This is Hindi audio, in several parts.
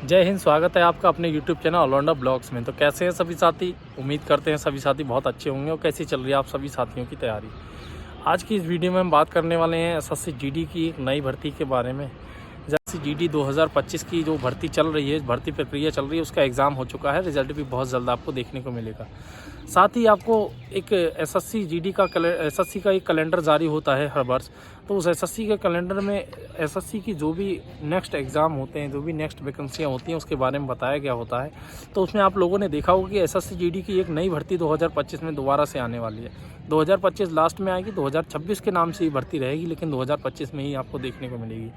जय हिंद। स्वागत है आपका अपने YouTube चैनल ऑलराउंडर ब्लॉग्स में। तो कैसे हैं सभी साथी? उम्मीद करते हैं सभी साथी बहुत अच्छे होंगे। और कैसी चल रही है आप सभी साथियों की तैयारी? आज की इस वीडियो में हम बात करने वाले हैं एसएससी जीडी की एक नई भर्ती के बारे में। जैसे जीडी 2025 की जो भर्ती चल रही है, भर्ती प्रक्रिया चल रही है, उसका एग्ज़ाम हो चुका है। रिजल्ट भी बहुत जल्द आपको देखने को मिलेगा। साथ ही आपको एक एसएससी जीडी का एसएससी का एक कैलेंडर जारी होता है हर वर्ष। तो उस एसएससी के कैलेंडर में एसएससी की जो भी नेक्स्ट एग्ज़ाम होते हैं, जो भी नेक्स्ट वैकेंसियाँ होती हैं, उसके बारे में बताया गया होता है। तो उसमें आप लोगों ने देखा होगा कि एसएससी जीडी की एक नई भर्ती 2025 में दोबारा से आने वाली है। 2025 लास्ट में आएगी, 2026 के नाम से ही भर्ती रहेगी, लेकिन 2025 में ही आपको देखने को मिलेगी।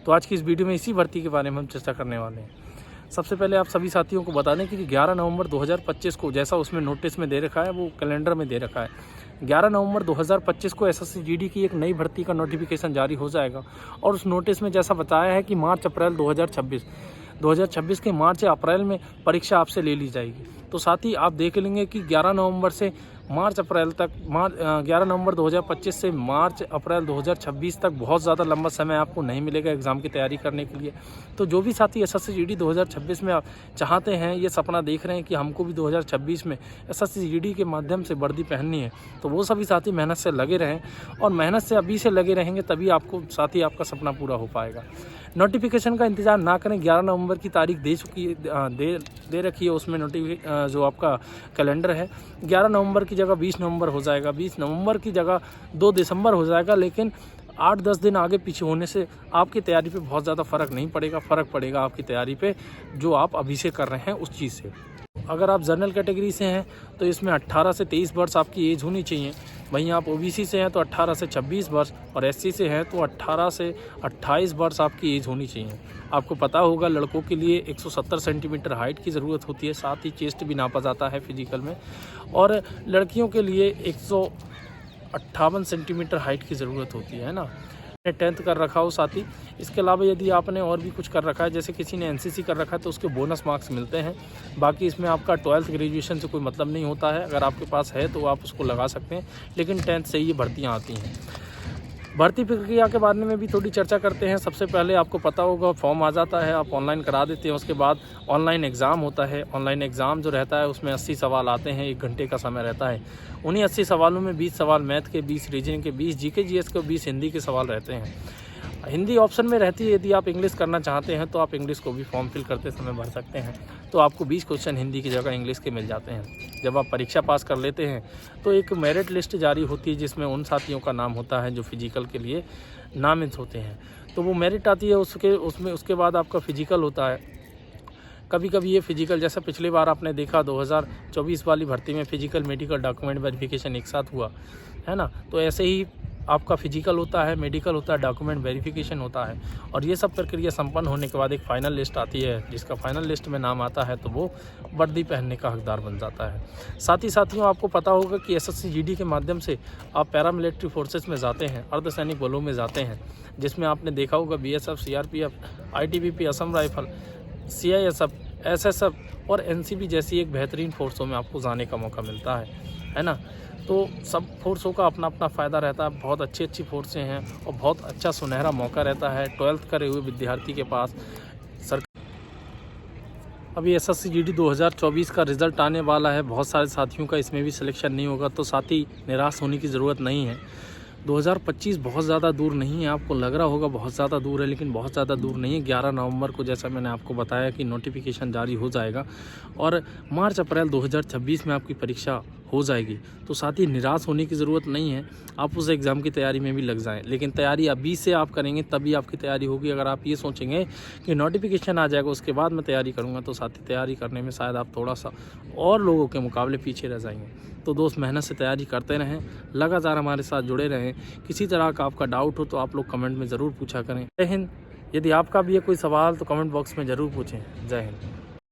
तो आज की इस वीडियो में इसी भर्ती के बारे में हम चर्चा करने वाले हैं। सबसे पहले आप सभी साथियों को बता दें कि 11 नवंबर 2025 को, जैसा उसमें नोटिस में दे रखा है, वो कैलेंडर में दे रखा है, 11 नवंबर 2025 को एसएससी जीडी की एक नई भर्ती का नोटिफिकेशन जारी हो जाएगा। और उस नोटिस में जैसा बताया है कि मार्च अप्रैल 2026 के मार्च या अप्रैल में परीक्षा आपसे ले ली जाएगी। तो साथ ही आप देख लेंगे कि 11 नवंबर से मार्च अप्रैल तक 11 नवंबर 2025 से मार्च अप्रैल 2026 तक बहुत ज़्यादा लंबा समय आपको नहीं मिलेगा एग्ज़ाम की तैयारी करने के लिए। तो जो भी साथी एसएससी जीडी 2026 में आप चाहते हैं, ये सपना देख रहे हैं कि हमको भी 2026 में एसएससी जीडी के माध्यम से वर्दी पहननी है, तो वो सभी साथी मेहनत से लगे रहें। और मेहनत से अभी से लगे रहेंगे तभी आपको साथी आपका सपना पूरा हो पाएगा। नोटिफिकेशन का इंतज़ार ना करें। 11 नवंबर की तारीख दे रखी है उसमें जो आपका कैलेंडर है। 11 नवंबर की जगह 20 नवंबर हो जाएगा, 20 नवंबर की जगह 2 दिसंबर हो जाएगा। लेकिन 8-10 दिन आगे पीछे होने से आपकी तैयारी पे बहुत ज़्यादा फ़र्क नहीं पड़ेगा। फ़र्क पड़ेगा आपकी तैयारी पे जो आप अभी से कर रहे हैं उस चीज़ से। अगर आप जनरल कैटेगरी से हैं तो इसमें 18 से 23 वर्ष आपकी एज होनी चाहिए। वहीं आप ओबीसी से हैं तो 18 से 26 वर्ष, और एससी से हैं तो 18 से 28 वर्ष आपकी एज होनी चाहिए। आपको पता होगा लड़कों के लिए 170 सेंटीमीटर हाइट की ज़रूरत होती है, साथ ही चेस्ट भी नापा जाता है फिजिकल में। और लड़कियों के लिए 158 सेंटीमीटर हाइट की ज़रूरत होती है ना। 10th कर रखा हो साथ ही। इसके अलावा यदि आपने और भी कुछ कर रखा है, जैसे किसी ने एनसीसी कर रखा है, तो उसके बोनस मार्क्स मिलते हैं। बाकी इसमें आपका 12th ग्रेजुएशन से कोई मतलब नहीं होता है। अगर आपके पास है तो आप उसको लगा सकते हैं, लेकिन 10th से ही ये भर्तियाँ आती हैं। भर्ती प्रक्रिया के बारे में भी थोड़ी चर्चा करते हैं। सबसे पहले आपको पता होगा फॉर्म आ जाता है, आप ऑनलाइन करा देते हैं। उसके बाद ऑनलाइन एग्ज़ाम होता है। ऑनलाइन एग्ज़ाम जो रहता है उसमें 80 सवाल आते हैं, 1 घंटे का समय रहता है। उन्हीं 80 सवालों में 20 सवाल मैथ के, 20 रीजनिंग के, 20 जीके जीएस के, 20 हिंदी के सवाल रहते हैं। हिंदी ऑप्शन में रहती है। यदि आप इंग्लिश करना चाहते हैं तो आप इंग्लिश को भी फॉर्म फिल करते समय भर सकते हैं। तो आपको 20 क्वेश्चन हिंदी की जगह इंग्लिश के मिल जाते हैं। जब आप परीक्षा पास कर लेते हैं तो एक मेरिट लिस्ट जारी होती है, जिसमें उन साथियों का नाम होता है जो फिजिकल के लिए नामित होते हैं। तो वो मेरिट आती है, उसके बाद आपका फिजिकल होता है। कभी कभी ये फिजिकल, जैसा पिछली बार आपने देखा 2024 वाली भर्ती में फिजिकल मेडिकल डॉक्यूमेंट वेरिफिकेशन एक साथ हुआ है ना। तो ऐसे ही आपका फिजिकल होता है, मेडिकल होता है, डॉक्यूमेंट वेरिफिकेशन होता है। और ये सब प्रक्रिया संपन्न होने के बाद एक फ़ाइनल लिस्ट आती है, जिसका फाइनल लिस्ट में नाम आता है तो वो वर्दी पहनने का हकदार बन जाता है। साथ ही साथियों, आपको पता होगा कि एसएससी जीडी के माध्यम से आप पैरामिलिट्री फोर्सेस में जाते हैं, अर्धसैनिक बलों में जाते हैं, जिसमें आपने देखा होगा BSF, CRPF, ITBP, Assam rifle, CISF, SSF और एनसीबी जैसी एक बेहतरीन फोर्सों में आपको जाने का मौका मिलता है ना। तो सब फोर्सों का अपना अपना फ़ायदा रहता है। बहुत अच्छी फोर्सें हैं और बहुत अच्छा सुनहरा मौका रहता है 12th करे हुए विद्यार्थी के पास। अभी एसएससी जीडी 2024 का रिज़ल्ट आने वाला है। बहुत सारे साथियों का इसमें भी सिलेक्शन नहीं होगा, तो साथी निराश होने की ज़रूरत नहीं है। 2025 बहुत ज़्यादा दूर नहीं है। आपको लग रहा होगा बहुत ज़्यादा दूर है, लेकिन बहुत ज़्यादा दूर नहीं है। 11 नवंबर को, जैसा मैंने आपको बताया, कि नोटिफिकेशन जारी हो जाएगा और मार्च अप्रैल 2026 में आपकी परीक्षा हो जाएगी। तो साथ ही निराश होने की ज़रूरत नहीं है। आप उस एग्ज़ाम की तैयारी में भी लग जाएं, लेकिन तैयारी अभी से आप करेंगे तभी आपकी तैयारी होगी। अगर आप ये सोचेंगे कि नोटिफिकेशन आ जाएगा उसके बाद मैं तैयारी करूँगा, तो साथ ही तैयारी करने में शायद आप थोड़ा सा और लोगों के मुकाबले पीछे रह जाएंगे। तो दोस्त, मेहनत से तैयारी करते रहें, लगातार हमारे साथ जुड़े रहें। किसी तरह का आपका डाउट हो तो आप लोग कमेंट में ज़रूर पूछा करें। जय हिंद। यदि आपका भी है कोई सवाल तो कमेंट बॉक्स में ज़रूर पूछें। जय हिंद।